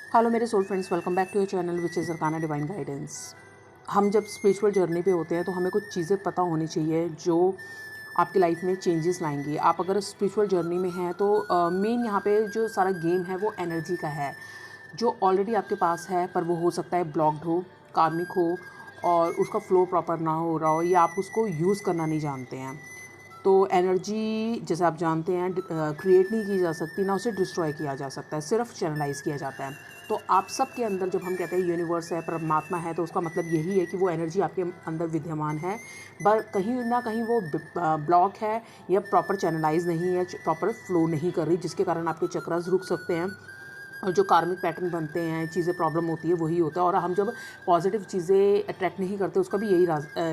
Hello मेरे soul friends, welcome back to your channel which is Arcana Divine Guidance. हम जब spiritual journey पे होते हैं तो हमें कुछ चीज़ें पता होनी चाहिए जो आपकी लाइफ में चेंजेस लाएंगी। आप अगर स्पिरिचुअल जर्नी में हैं तो मेन यहाँ पे जो सारा गेम है वो एनर्जी का है, जो ऑलरेडी आपके पास है पर वो हो सकता है ब्लॉक्ड हो, कार्मिक हो और उसका फ्लो प्रॉपर ना हो रहा हो या आप उसको यूज़ करना नहीं जानते हैं। तो एनर्जी जैसे आप जानते हैं क्रिएट नहीं की जा सकती, ना उसे डिस्ट्रॉय किया जा सकता है, सिर्फ चैनलाइज किया जाता है। तो आप सबके अंदर जब हम कहते हैं यूनिवर्स है, परमात्मा है, तो उसका मतलब यही है कि वो एनर्जी आपके अंदर विद्यमान है, पर कहीं ना कहीं वो ब्लॉक है या प्रॉपर चैनलाइज नहीं है, प्रॉपर फ्लो नहीं कर रही, जिसके कारण आपके चक्रास रुक सकते हैं और जो कार्मिक पैटर्न बनते हैं, चीज़ें प्रॉब्लम होती है, वही होता है। और हम जब पॉजिटिव चीज़ें अट्रैक्ट नहीं करते, उसका भी यही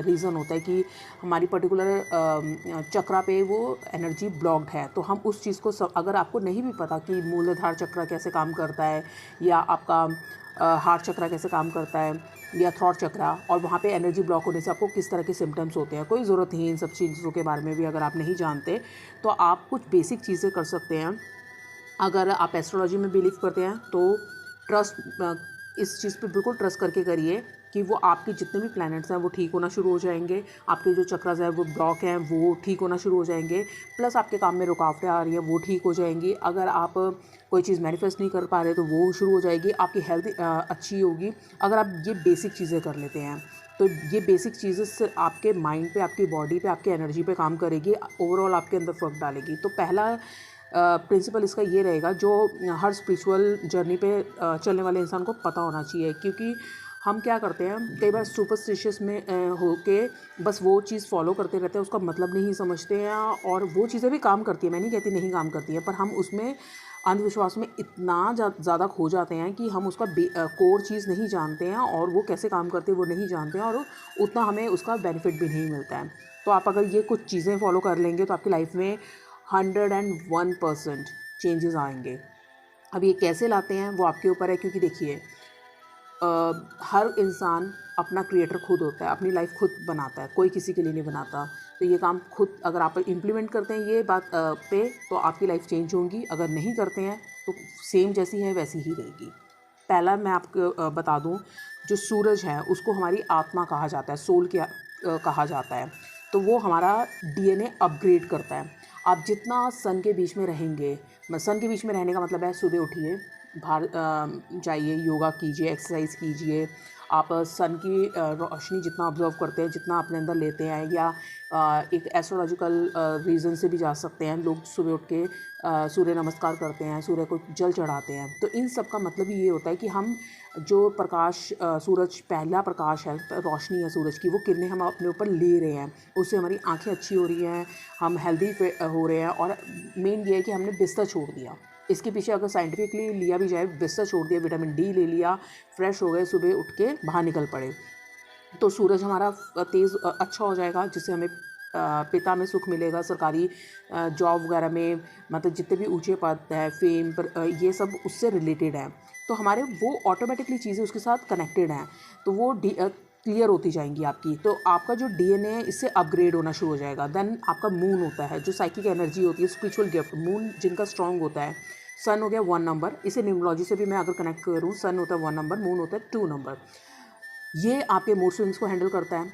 रीज़न होता है कि हमारी पर्टिकुलर चक्रा पे वो एनर्जी ब्लॉक्ड है। तो हम उस चीज़ को अगर आपको नहीं भी पता कि मूलाधार चक्रा कैसे काम करता है या आपका हार्ट चक्रा कैसे काम करता है या थ्रॉट चक्रा, और वहाँ पे एनर्जी ब्लॉक होने से आपको किस तरह के सिम्टम्स होते हैं, कोई ज़रूरत नहीं है इन सब चीज़ों के बारे में भी अगर आप नहीं जानते। तो आप कुछ बेसिक चीज़ें कर सकते हैं। अगर आप एस्ट्रोलॉजी में बिलीव करते हैं तो इस चीज़ पे बिल्कुल ट्रस्ट करके करिए कि वो आपके जितने भी प्लैनेट्स हैं वो ठीक होना शुरू हो जाएंगे, आपके जो चक्रास हैं वो ब्लॉक हैं वो ठीक होना शुरू हो जाएंगे, प्लस आपके काम में रुकावटें आ रही हैं वो ठीक हो जाएंगी। अगर आप कोई चीज़ मैनिफेस्ट नहीं कर पा रहे तो वो शुरू हो जाएगी, आपकी हेल्थ अच्छी होगी। अगर आप ये बेसिक चीज़ें कर लेते हैं तो ये बेसिक चीज़ें सिर्फ आपके माइंड पे, आपकी बॉडी पे, आपकी एनर्जी पे काम करेगी, ओवरऑल आपके अंदर फर्क डालेगी। तो पहला प्रिंसिपल इसका ये रहेगा जो हर स्पिरिचुअल जर्नी पे चलने वाले इंसान को पता होना चाहिए, क्योंकि हम क्या करते हैं कई बार सुपरस्टिशियस में होके बस वो चीज़ फॉलो करते रहते हैं, उसका मतलब नहीं समझते हैं और वो चीज़ें भी काम करती है, मैं नहीं कहती नहीं काम करती है, पर हम उसमें अंधविश्वास में इतना ज़्यादा खो जाते हैं कि हम उसका कोर चीज़ नहीं जानते हैं और वो कैसे काम करती है वो नहीं जानते हैं और उतना हमें उसका बेनिफिट भी नहीं मिलता है। तो आप अगर ये कुछ चीज़ें फॉलो कर लेंगे तो आपकी लाइफ में 101% चेंजेस आएंगे। अब ये कैसे लाते हैं वो आपके ऊपर है, क्योंकि देखिए हर इंसान अपना क्रिएटर खुद होता है, अपनी लाइफ खुद बनाता है, कोई किसी के लिए नहीं बनाता। तो ये काम खुद अगर आप इम्प्लीमेंट करते हैं ये बात पे तो आपकी लाइफ चेंज होगी, अगर नहीं करते हैं तो सेम जैसी है वैसी ही रहेगी। पहला मैं आपको बता दूं, जो सूरज है उसको हमारी आत्मा कहा जाता है, सोल के कहा जाता है। तो वो हमारा डीएनए अपग्रेड करता है। आप जितना सन के बीच में रहेंगे, सन के बीच में रहने का मतलब है सुबह उठिए, बाहर जाइए, योगा कीजिए, एक्सरसाइज कीजिए। आप सन की रोशनी जितना ऑब्जर्व करते हैं, जितना अपने अंदर लेते हैं, या एक एस्ट्रोलॉजिकल रीज़न से भी जा सकते हैं। लोग सुबह उठ के सूर्य नमस्कार करते हैं, सूर्य को जल चढ़ाते हैं। तो इन सब का मतलब ये होता है कि हम जो प्रकाश, सूरज पहला प्रकाश है, रोशनी है सूरज की, वो किरणें हम अपने ऊपर ले रहे हैं, उससे हमारी आंखें अच्छी हो रही हैं, हम हेल्दी हो रहे हैं। और मेन ये है कि हमने बिस्तर छोड़ दिया। इसके पीछे अगर साइंटिफिकली लिया भी जाए, बिस्तर छोड़ दिया, विटामिन डी ले लिया, फ्रेश हो गए, सुबह उठ के बाहर निकल पड़े, तो सूरज हमारा तेज़ अच्छा हो जाएगा, जिससे हमें पिता में सुख मिलेगा, सरकारी जॉब वगैरह में, मतलब जितने भी ऊंचे पद है, फेम पर, ये सब उससे रिलेटेड है। तो हमारे वो ऑटोमेटिकली चीज़ें उसके साथ कनेक्टेड हैं, तो वो क्लियर होती जाएंगी आपकी। तो आपका जो डीएनए है इससे अपग्रेड होना शुरू हो जाएगा। देन आपका मून होता है, जो साइकिक एनर्जी होती है, स्पिरिचुअल गिफ्ट, मून जिनका स्ट्रांग होता है। सन हो गया 1 नंबर, इसे न्यूमरोलॉजी से भी मैं अगर कनेक्ट करूँ, सन होता है 1 नंबर, मून होता है 2 नंबर। ये आपके मूड स्विंग्स को हैंडल करता है।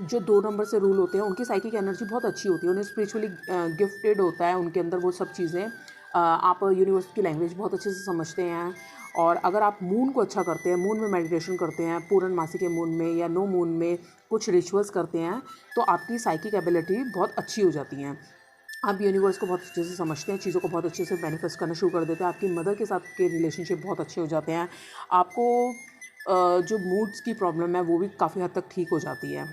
जो 2 नंबर से रूल होते हैं उनकी साइकिक एनर्जी बहुत अच्छी होती है, उन्हें स्पिरिचुअली गिफ्टेड होता है उनके अंदर वो सब चीज़ें। आप यूनिवर्स की लैंग्वेज बहुत अच्छे से समझते हैं। और अगर आप मून को अच्छा करते हैं, मून में मेडिटेशन करते हैं, पूर्णमासी के मून में या नो मून में कुछ रिचुअल्स करते हैं, तो आपकी साइकिक एबिलिटी बहुत अच्छी हो जाती हैं। आप यूनिवर्स को बहुत अच्छे से समझते हैं, चीज़ों को बहुत अच्छे से मैनिफेस्ट करना शुरू कर देते हैं, आपकी मदर के साथ के रिलेशनशिप बहुत अच्छे हो जाते हैं। आपको जो मूड्स की प्रॉब्लम है वो भी काफ़ी हद तक ठीक हो जाती है।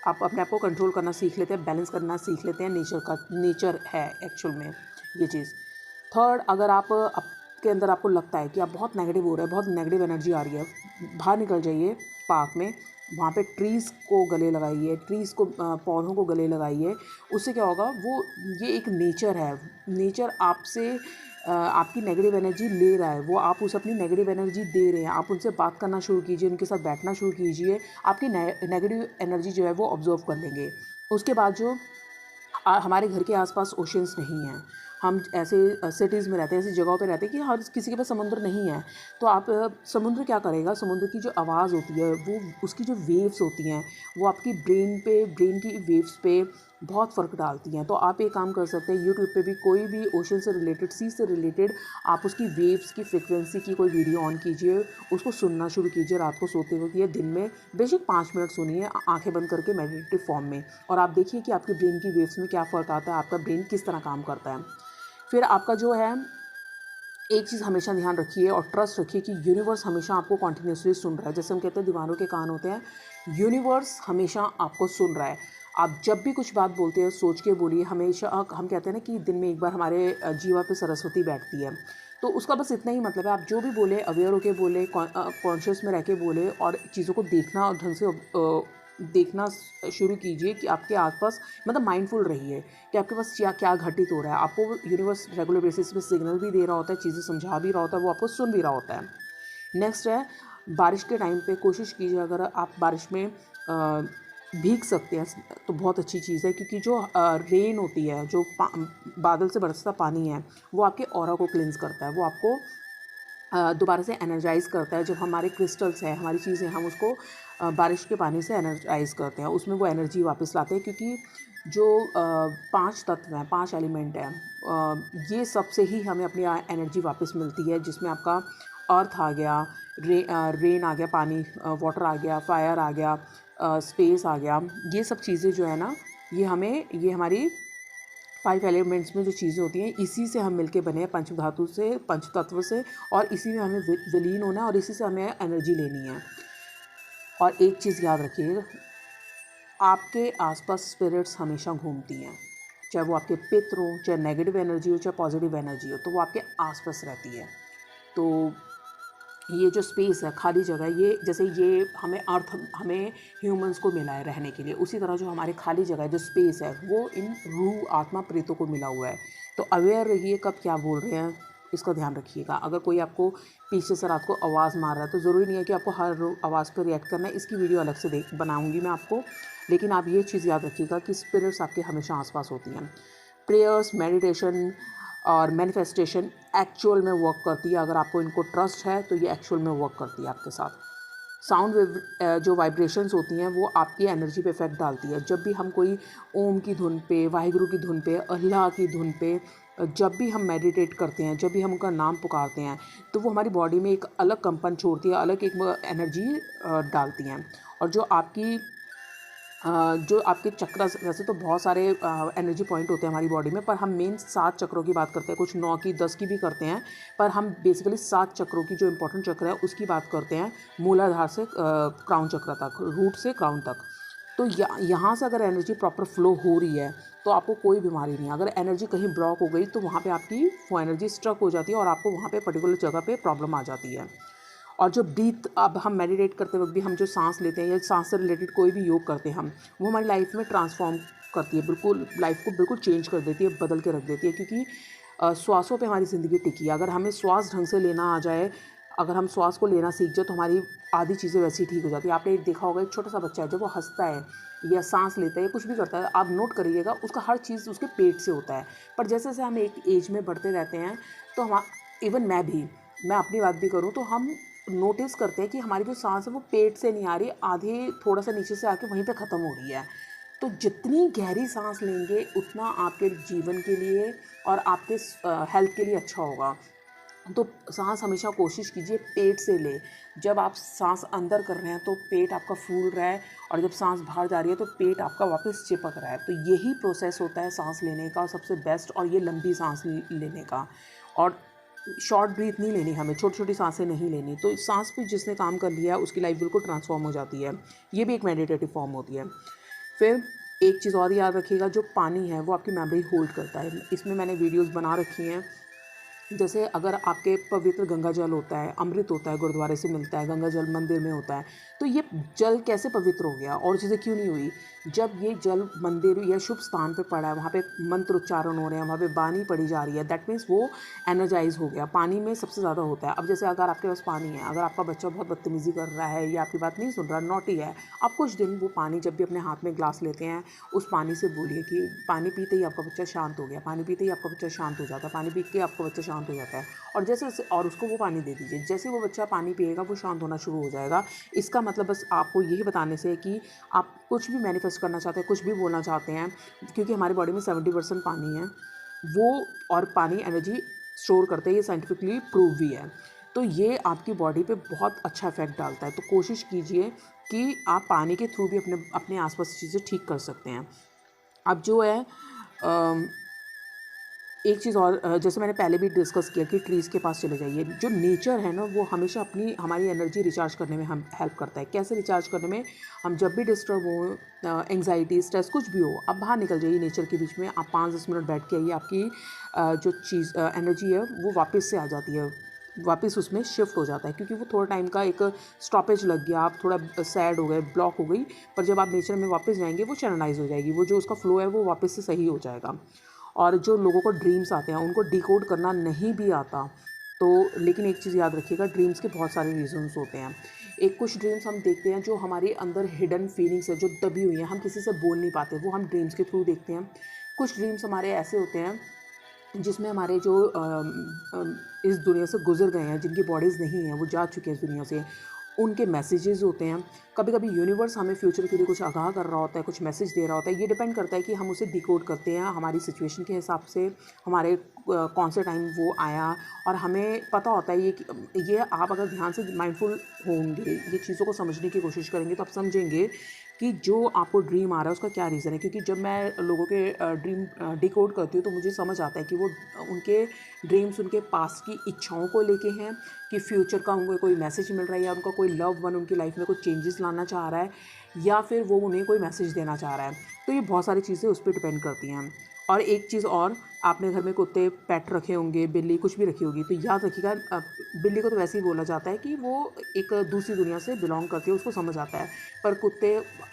आप अपने आप को कंट्रोल करना सीख लेते हैं, बैलेंस करना सीख लेते हैं, नेचर है एक्चुअल में ये चीज़। थर्ड, अगर आपके अंदर आपको लगता है कि आप बहुत नेगेटिव हो रहे हैं, बहुत नेगेटिव एनर्जी आ रही है, बाहर निकल जाइए पार्क में, वहाँ पे ट्रीज़ को गले लगाइए, ट्रीज़ को पौधों को गले लगाइए। उससे क्या होगा, वो ये एक नेचर है, नेचर आपसे आपकी नेगेटिव एनर्जी ले रहा है, वो आप उसे अपनी नेगेटिव एनर्जी दे रहे हैं। आप उनसे बात करना शुरू कीजिए, उनके साथ बैठना शुरू कीजिए, आपकी नेगेटिव एनर्जी जो है वो ऑब्जर्व कर लेंगे। उसके बाद जो हमारे घर के आसपास ओशंस नहीं हैं, हम ऐसे सिटीज़ में रहते हैं, ऐसी जगहों पे रहते हैं कि हर किसी के पास समुद्र नहीं है। तो आप समुद्र क्या करेगा, समुद्र की जो आवाज़ होती है वो उसकी जो वेव्स होती हैं वो आपकी ब्रेन की वेव्स पे बहुत फ़र्क डालती हैं। तो आप एक काम कर सकते हैं, यूट्यूब पे भी कोई भी ओशन से रिलेटेड, सी से रिलेटेड आप उसकी वेव्स की फ्रिक्वेंसी की कोई वीडियो ऑन कीजिए, उसको सुनना शुरू कीजिए रात को सोते वक्त या दिन में बेशक 5 मिनट सुनिए आंखें बंद करके मेडिटेटिव फॉर्म में, और आप देखिए कि आपके ब्रेन की वेव्स में क्या फ़र्क आता है, आपका ब्रेन किस तरह काम करता है। फिर आपका जो है, एक चीज़ हमेशा ध्यान रखिए और ट्रस्ट रखिए कि यूनिवर्स हमेशा आपको कॉन्टिन्यूसली सुन रहा है। जैसे हम कहते हैं दीवारों के कान होते हैं, यूनिवर्स हमेशा आपको सुन रहा है। आप जब भी कुछ बात बोलते हैं सोच के बोलिए। हमेशा हम कहते हैं ना कि दिन में एक बार हमारे जीवा पे सरस्वती बैठती है, तो उसका बस इतना ही मतलब है, आप जो भी बोले अवेयर होके बोले, कॉन्शियस में रह के बोले, और चीज़ों को देखना और ढंग से देखना शुरू कीजिए कि आपके आसपास, मतलब माइंडफुल रहिए कि आपके पास क्या क्या घटित हो रहा है। आपको यूनिवर्स रेगुलर बेसिस पे सिग्नल भी दे रहा होता है, चीज़ें समझा भी रहा होता है, वो आपको सुन भी रहा होता है। नेक्स्ट है, बारिश के टाइम पे कोशिश कीजिए अगर आप बारिश में भीग सकते हैं तो बहुत अच्छी चीज़ है, क्योंकि जो रेन होती है, जो बादल से बरसता पानी है, वो आपके ऑरा को क्लींस करता है, वो आपको दोबारा से एनर्जाइज़ करता है। जब हमारे क्रिस्टल्स हैं, हमारी चीज़ें, हम उसको बारिश के पानी से एनर्जाइज़ करते हैं, उसमें वो एनर्जी वापस लाते हैं, क्योंकि जो 5 तत्व हैं, 5 एलिमेंट हैं, ये सबसे ही हमें अपनी एनर्जी वापस मिलती है, जिसमें आपका अर्थ आ गया, रेन आ गया, पानी, वाटर आ गया, फायर आ गया, स्पेस आ गया। ये सब चीज़ें जो है ना, ये हमारी 5 एलिमेंट्स में जो चीज़ें होती हैं, इसी से हम मिलके बने हैं, पंचधातु से, पंचतत्व से, और इसी में हमें विलीन होना है और इसी से हमें एनर्जी लेनी है। और एक चीज़ याद रखिएगा, आपके आसपास स्पिरिट्स हमेशा घूमती हैं, चाहे वो आपके पित्र हो, चाहे नेगेटिव एनर्जी हो, चाहे पॉजिटिव एनर्जी हो, तो वो आपके आसपास रहती है। तो ये जो स्पेस है, खाली जगह, ये जैसे ये हमें अर्थ, हमें ह्यूमंस को मिला है रहने के लिए, उसी तरह जो हमारे खाली जगह है, जो स्पेस है, वो इन रूह, आत्मा, प्रेतों को मिला हुआ है। तो अवेयर रहिए कब क्या बोल रहे हैं, इसका ध्यान रखिएगा। अगर कोई आपको पीछे से रात को आवाज़ मार रहा है, तो ज़रूरी नहीं है कि आपको हर आवाज़ पर रिएक्ट करना है। इसकी वीडियो अलग से बनाऊँगी मैं आपको, लेकिन आप ये चीज़ याद रखिएगा कि स्पिरिट्स आपके हमेशा आसपास होती हैं। प्रेयर्स, मेडिटेशन और मैनिफेस्टेशन एक्चुअल में वर्क करती है। अगर आपको इनको ट्रस्ट है तो ये एक्चुअल में वर्क करती है आपके साथ। साउंड जो वाइब्रेशंस होती हैं वो आपकी एनर्जी पे इफेक्ट डालती है। जब भी हम कोई ओम की धुन पे, वाहिगुरु की धुन पे, अल्लाह की धुन पे जब भी हम मेडिटेट करते हैं, जब भी हम उनका नाम पुकारते हैं, तो वो हमारी बॉडी में एक अलग कंपन छोड़ती है, अलग एक एनर्जी डालती हैं। और जो आपके चक्र, वैसे तो बहुत सारे एनर्जी पॉइंट होते हैं हमारी बॉडी में, पर हम मेन 7 चक्रों की बात करते हैं, कुछ 9 की, 10 की भी करते हैं, पर हम बेसिकली 7 चक्रों की, जो इंपॉर्टेंट चक्र है उसकी बात करते हैं, मूलाधार से क्राउन चक्र तक, रूट से क्राउन तक। तो यहाँ से अगर एनर्जी प्रॉपर फ्लो हो रही है तो आपको कोई बीमारी नहीं है। अगर एनर्जी कहीं ब्लॉक हो गई तो वहाँ पे आपकी वो एनर्जी स्ट्रक हो जाती है और आपको वहाँ पे पर्टिकुलर जगह पे प्रॉब्लम आ जाती है। और जो ब्रीथ, अब हम मेडिटेट करते वक्त भी हम जो सांस लेते हैं या सांस से रिलेटेड कोई भी योग करते हैं हम, वो हमारी लाइफ में ट्रांसफॉर्म करती है, बिल्कुल लाइफ को बिल्कुल चेंज कर देती है, बदल के रख देती है, क्योंकि श्वासों पे हमारी ज़िंदगी टिकी है। अगर हमें श्वास ढंग से लेना आ जाए, अगर हम श्वास को लेना सीख जाए तो हमारी आधी चीज़ें वैसी ठीक हो जाती है। आपने देखा होगा, एक छोटा सा बच्चा है जब वो हंसता है या सांस लेता है या कुछ भी करता है, आप नोट करिएगा उसका हर चीज़ उसके पेट से होता है। पर जैसे जैसे हम एक एज में बढ़ते रहते हैं तो हम, इवन मैं अपनी बात भी करूँ तो हम नोटिस करते हैं कि हमारी जो सांस है वो पेट से नहीं आ रही, आधे थोड़ा सा नीचे से आके वहीं पे ख़त्म हो रही है। तो जितनी गहरी सांस लेंगे उतना आपके जीवन के लिए और आपके हेल्थ के लिए अच्छा होगा। तो सांस हमेशा कोशिश कीजिए पेट से ले। जब आप सांस अंदर कर रहे हैं तो पेट आपका फूल रहा है, और जब सांस बाहर जा रही है तो पेट आपका वापस चिपक रहा है। तो यही प्रोसेस होता है सांस लेने का सबसे बेस्ट, और ये लंबी सांस लेने का। और शॉर्ट ब्रीथ नहीं लेनी हमें, छोटी छोटी सांसें नहीं लेनी। तो इस सांस पे जिसने काम कर लिया उसकी लाइफ बिल्कुल ट्रांसफॉर्म हो जाती है। ये भी एक मेडिटेटिव फॉर्म होती है। फिर एक चीज़ और याद रखिएगा, जो पानी है वो आपकी मेमोरी होल्ड करता है। इसमें मैंने वीडियोस बना रखी हैं, जैसे अगर आपके पवित्र गंगा जल होता है, अमृत होता है, गुरुद्वारे से मिलता है, गंगा जल मंदिर में होता है, तो ये जल कैसे पवित्र हो गया और चीज़ें क्यों नहीं हुई? जब ये जल मंदिर या शुभ स्थान पे पड़ा है, वहाँ पे मंत्र उच्चारण हो रहे हैं, वहाँ पे बानी पढ़ी जा रही है, दैट मीन्स वो एनर्जाइज हो गया। पानी में सबसे ज़्यादा होता है। अब जैसे अगर आपके पास पानी है, अगर आपका बच्चा बहुत बदतमीज़ी कर रहा है या आपकी बात नहीं सुन रहा, नॉटी है, आप कुछ दिन वो पानी जब भी अपने हाथ में ग्लास लेते हैं, उस पानी से बोलिए कि पानी पीते ही आपका बच्चा शांत हो गया, पानी पीते ही आपका बच्चा शांत हो जाता है, पानी पी के आपका बच्चा शांत हो जाता है। और जैसे और उसको वो पानी दे दीजिए, जैसे वो बच्चा पानी पिएगा वो शांत होना शुरू हो जाएगा। इसका मतलब बस आपको यही बताने से है कि आप कुछ भी मैनिफेस्ट करना चाहते हैं, कुछ भी बोलना चाहते हैं, क्योंकि हमारी बॉडी में 70% पानी है, वो और पानी एनर्जी स्टोर करते हैं, ये साइंटिफिकली प्रूव भी है। तो ये आपकी बॉडी पे बहुत अच्छा इफेक्ट डालता है। तो कोशिश कीजिए कि आप पानी के थ्रू भी अपने अपने आसपास चीज़ें ठीक कर सकते हैं। अब जो है एक चीज़ और, जैसे मैंने पहले भी डिस्कस किया कि ट्रीज़ के पास चले जाइए। जो नेचर है ना, वो हमेशा हमारी एनर्जी रिचार्ज करने में हम हेल्प करता है। कैसे रिचार्ज करने में? हम जब भी डिस्टर्ब हो, एंग्जाइटी, स्ट्रेस कुछ भी हो, आप बाहर निकल जाइए नेचर के बीच में। आप 5-10 मिनट बैठ के आइए, आपकी जो चीज़ एनर्जी है वो वापस से आ जाती है, वापस उसमें शिफ्ट हो जाता है, क्योंकि वो थोड़ा टाइम का एक स्टॉपेज लग गया, आप थोड़ा सैड हो गए, ब्लॉक हो गई, पर जब आप नेचर में वापस जाएंगे वो चैनलाइज हो जाएगी, वो जो उसका फ्लो है वो वापस से सही हो जाएगा। और जो लोगों को ड्रीम्स आते हैं उनको डिकोड करना नहीं भी आता, तो लेकिन एक चीज़ याद रखिएगा, ड्रीम्स के बहुत सारे रीजंस होते हैं। एक कुछ ड्रीम्स हम देखते हैं जो हमारे अंदर हिडन फीलिंग्स है, जो दबी हुई हैं, हम किसी से बोल नहीं पाते, वो हम ड्रीम्स के थ्रू देखते हैं। कुछ ड्रीम्स हमारे ऐसे होते हैं जिसमें हमारे जो इस दुनिया से गुजर गए हैं, जिनकी बॉडीज़ नहीं हैं, वो जा चुके हैं इस दुनिया से, उनके मैसेजेस होते हैं। कभी कभी यूनिवर्स हमें फ्यूचर के लिए कुछ आगाह कर रहा होता है, कुछ मैसेज दे रहा होता है। ये डिपेंड करता है कि हम उसे डिकोड करते हैं हमारी सिचुएशन के हिसाब से, हमारे कौन से टाइम वो आया, और हमें पता होता है ये आप अगर ध्यान से माइंडफुल होंगे, ये चीज़ों को समझने की कोशिश करेंगे, तो आप समझेंगे कि जो आपको ड्रीम आ रहा है उसका क्या रीज़न है। क्योंकि जब मैं लोगों के ड्रीम डिकोड करती हूँ, तो मुझे समझ आता है कि वो उनके ड्रीम्स उनके पास्ट की इच्छाओं को लेके हैं, कि फ्यूचर का उनको कोई मैसेज मिल रहा है, या उनका कोई लव वन उनकी लाइफ में कुछ चेंजेस लाना चाह रहा है, या फिर वो उन्हें कोई मैसेज देना चाह रहा है। तो ये बहुत सारी चीज़ें उस पर डिपेंड करती हैं। और एक चीज़ और, आपने घर में कुत्ते पेट रखे होंगे, बिल्ली कुछ भी रखी होगी, तो याद रखिएगा, बिल्ली को तो वैसे ही बोला जाता है कि वो एक दूसरी दुनिया से बिलोंग करती है, उसको समझ आता है। पर कुत्ते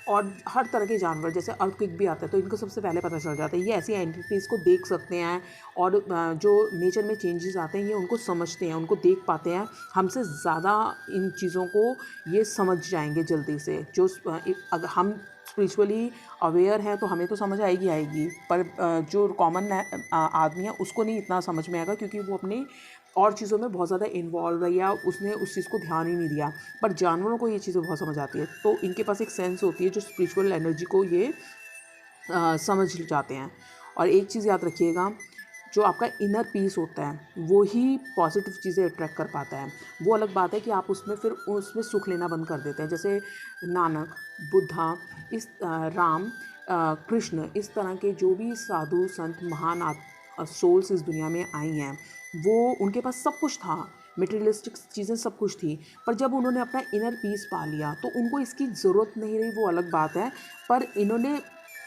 और हर तरह के जानवर, जैसे अर्थक्वेक भी आता है, तो इनको सबसे पहले पता चल जाता है। ये ऐसी एंटिटीज़ को देख सकते हैं, और जो नेचर में चेंजेस आते हैं ये उनको समझते हैं, उनको देख पाते हैं। हमसे ज़्यादा इन चीज़ों को ये समझ जाएंगे जल्दी से। जो अगर हम स्पिरिचुअली अवेयर हैं तो हमें तो समझ आएगी, पर जो कॉमन आदमी है उसको नहीं इतना समझ में आएगा, क्योंकि वो अपनी और चीज़ों में बहुत ज़्यादा इन्वॉल्व है, या उसने उस चीज़ को ध्यान ही नहीं दिया। पर जानवरों को ये चीज़ें बहुत समझ आती है, तो इनके पास एक सेंस होती है जो स्पिरिचुअल एनर्जी को ये समझ जाते हैं। और एक चीज़ याद रखिएगा, जो आपका इनर पीस होता है वो ही पॉजिटिव चीज़ें अट्रैक्ट कर पाता है। वो अलग बात है कि आप उसमें सुख लेना बंद कर देते हैं। जैसे नानक, बुद्धा, राम, कृष्ण, इस तरह के जो भी साधु संत महान सोल्स इस दुनिया में आई हैं, वो उनके पास सब कुछ था, मटेरियलिस्टिक चीज़ें सब कुछ थी, पर जब उन्होंने अपना इनर पीस पा लिया तो उनको इसकी ज़रूरत नहीं रही, वो अलग बात है। पर इन्होंने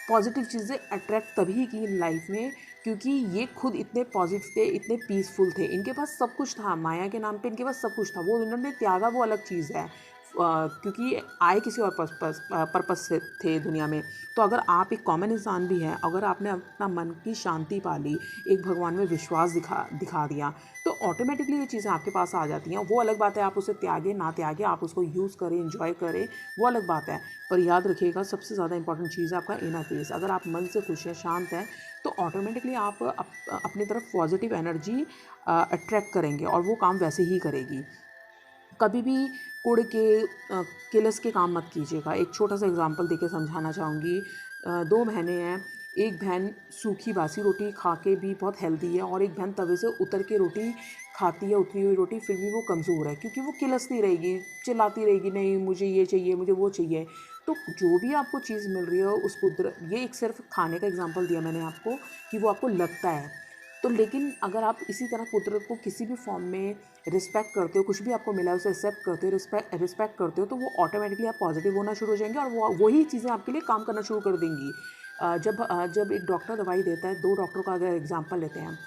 पॉजिटिव चीज़ें अट्रैक्ट तभी की लाइफ में, क्योंकि ये खुद इतने पॉजिटिव थे, इतने पीसफुल थे, इनके पास सब कुछ था, माया के नाम पे इनके पास सब कुछ था, वो इन्होंने त्यागा, वो अलग चीज़ है। क्योंकि आए किसी और पर्पस से थे दुनिया में। तो अगर आप एक कॉमन इंसान भी हैं, अगर आपने अपना मन की शांति पा ली, एक भगवान में विश्वास दिखा दिया, तो ऑटोमेटिकली ये चीज़ें आपके पास आ जाती हैं। वो अलग बात है, आप उसे त्यागे ना त्यागे, आप उसको यूज़ करें, इंजॉय करें, वो अलग बात है। पर याद रखिएगा, सबसे ज़्यादा इंपॉर्टेंट चीज़ है आपका इनर पीस। अगर आप मन से खुश हैं, शांत हैं, तो ऑटोमेटिकली आप अपनी तरफ पॉजिटिव एनर्जी अट्रैक्ट करेंगे, और वो काम वैसे ही करेगी। कभी भी कुड़ के किलस के काम मत कीजिएगा। एक छोटा सा एग्जांपल देके समझाना चाहूँगी। 2 बहनें हैं, एक बहन सूखी बासी रोटी खा के भी बहुत हेल्दी है, और एक बहन तवे से उतर के रोटी खाती है, उतरी हुई रोटी, फिर भी वो कमज़ोर है, क्योंकि वो किलसती रहेगी, चिल्लाती रहेगी, नहीं मुझे ये चाहिए, मुझे वो चाहिए। तो जो भी आपको चीज़ मिल रही है उस कुदरत, ये एक सिर्फ खाने का एग्जांपल दिया मैंने आपको, कि वो आपको लगता है। तो लेकिन अगर आप इसी तरह कुदरत को किसी भी फॉर्म में रिस्पेक्ट करते हो, कुछ भी आपको मिला है उसे एक्सेप्ट करते हो, रिस्पेक्ट करते हो, तो वो ऑटोमेटिकली आप पॉजिटिव होना शुरू हो जाएंगे, और वही चीज़ें आपके लिए काम करना शुरू कर देंगी। जब एक डॉक्टर दवाई देता है, 2 डॉक्टरों का अगर एग्जांपल लेते हैं,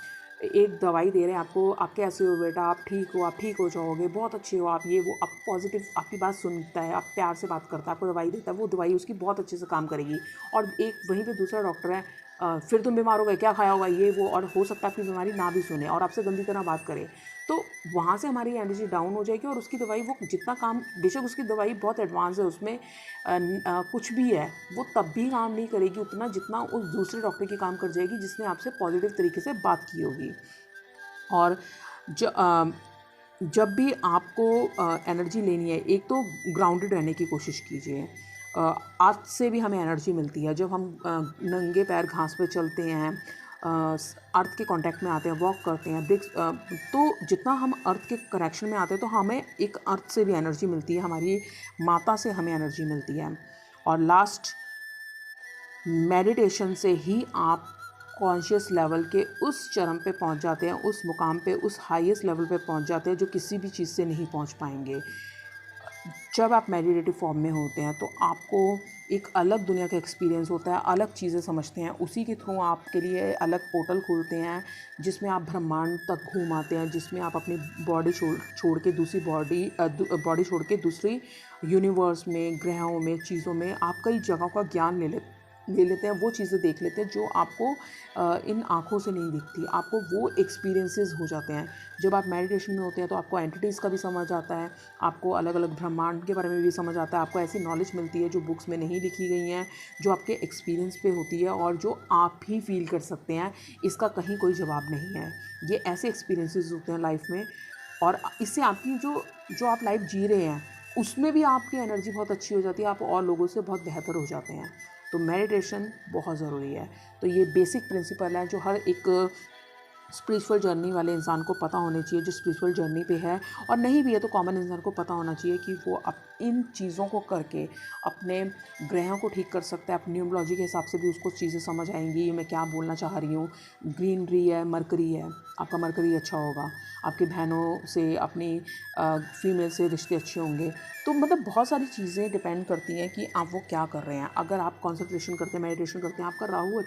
एक दवाई दे रहे हैं आपको, आप कैसे हो बेटा, आप ठीक हो जाओगे, बहुत अच्छे हो आप, ये वो, आप पॉजिटिव, आपकी बात सुनता है, आप प्यार से बात करता है, आपको दवाई देता है, वो दवाई उसकी बहुत अच्छे से काम करेगी। और एक वहीं पे दूसरा डॉक्टर है, फिर तुम बीमार हो गए, क्या खाया होगा, ये वो, और हो सकता है आपकी बीमारी ना भी सुने और आपसे गंदी तरह बात करे। तो वहाँ से हमारी एनर्जी डाउन हो जाएगी और उसकी दवाई, वो जितना काम, बेशक उसकी दवाई बहुत एडवांस है, उसमें कुछ भी है, वो तब भी काम नहीं करेगी उतना जितना उस दूसरे डॉक्टर की काम कर जाएगी जिसने आपसे पॉजिटिव तरीके से बात की होगी। और जब भी आपको एनर्जी लेनी है, एक तो ग्राउंडेड रहने की कोशिश कीजिए। अर्थ से भी हमें एनर्जी मिलती है जब हम नंगे पैर घास पे चलते हैं, अर्थ के कांटेक्ट में आते हैं, वॉक करते हैं, ब्रिक्स, तो जितना हम अर्थ के कनेक्शन में आते हैं तो हमें एक अर्थ से भी एनर्जी मिलती है, हमारी माता से हमें एनर्जी मिलती है। और लास्ट, मेडिटेशन से ही आप कॉन्शियस लेवल के उस चरम पे पहुंच जाते हैं, उस मुकाम पे, उस हाईएस्ट लेवल पे पहुंच जाते हैं जो किसी भी चीज़ से नहीं पहुंच पाएंगे। जब आप मेडिटेटिव फॉर्म में होते हैं तो आपको एक अलग दुनिया का एक्सपीरियंस होता है, अलग चीज़ें समझते हैं, उसी के थ्रू आपके लिए अलग पोर्टल खुलते हैं जिसमें आप ब्रह्मांड तक घूम आते हैं, जिसमें आप अपनी बॉडी छोड़ के दूसरी बॉडी छोड़ के दूसरी यूनिवर्स में, ग्रहों में, चीज़ों में आप कई जगहों का ज्ञान ले लेते हैं, वो चीज़ें देख लेते हैं जो आपको इन आँखों से नहीं दिखती, आपको वो एक्सपीरियंसेस हो जाते हैं। जब आप मेडिटेशन में होते हैं तो आपको एंटिटीज़ का भी समझ आता है, आपको अलग अलग ब्रह्मांड के बारे में भी समझ आता है, आपको ऐसी नॉलेज मिलती है जो बुक्स में नहीं लिखी गई हैं, जो आपके एक्सपीरियंस पे होती है और जो आप ही फील कर सकते हैं। इसका कहीं कोई जवाब नहीं है। ये ऐसे एक्सपीरियंसेस होते हैं लाइफ में, और इससे आपकी जो आप लाइफ जी रहे हैं उसमें भी आपकी एनर्जी बहुत अच्छी हो जाती है, आप और लोगों से बहुत बेहतर हो जाते हैं। तो मेडिटेशन बहुत ज़रूरी है। तो ये बेसिक प्रिंसिपल है जो हर एक स्पिरिचुअल जर्नी वाले इंसान को पता होने चाहिए, जो स्पिरिचुअल जर्नी पे है, और नहीं भी है तो कॉमन इंसान को पता होना चाहिए कि वो इन चीज़ों को करके अपने ग्रहों को ठीक कर सकता है। अपनी न्यूमरोलॉजी के हिसाब से भी उसको चीज़ें समझ आएंगी, मैं क्या बोलना चाह रही हूँ। ग्रीनरी है, मरकरी है, आपका मरकरी अच्छा होगा, आपकी बहनों से, अपनी फीमेल से रिश्ते अच्छे होंगे। तो मतलब बहुत सारी चीज़ें डिपेंड करती हैं कि आप वो क्या कर रहे हैं। अगर आप कॉन्सेंट्रेशन करते हैं, मेडिटेशन करते हैं, आपका राहु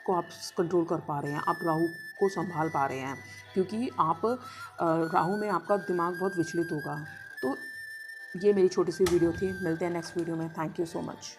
को आप कंट्रोल कर पा रहे हैं, आप राहु को संभाल पा रहे हैं, क्योंकि आप राहु में आपका दिमाग बहुत विचलित होगा। तो ये मेरी छोटी सी वीडियो थी, मिलते हैं नेक्स्ट वीडियो में। Thank you so much.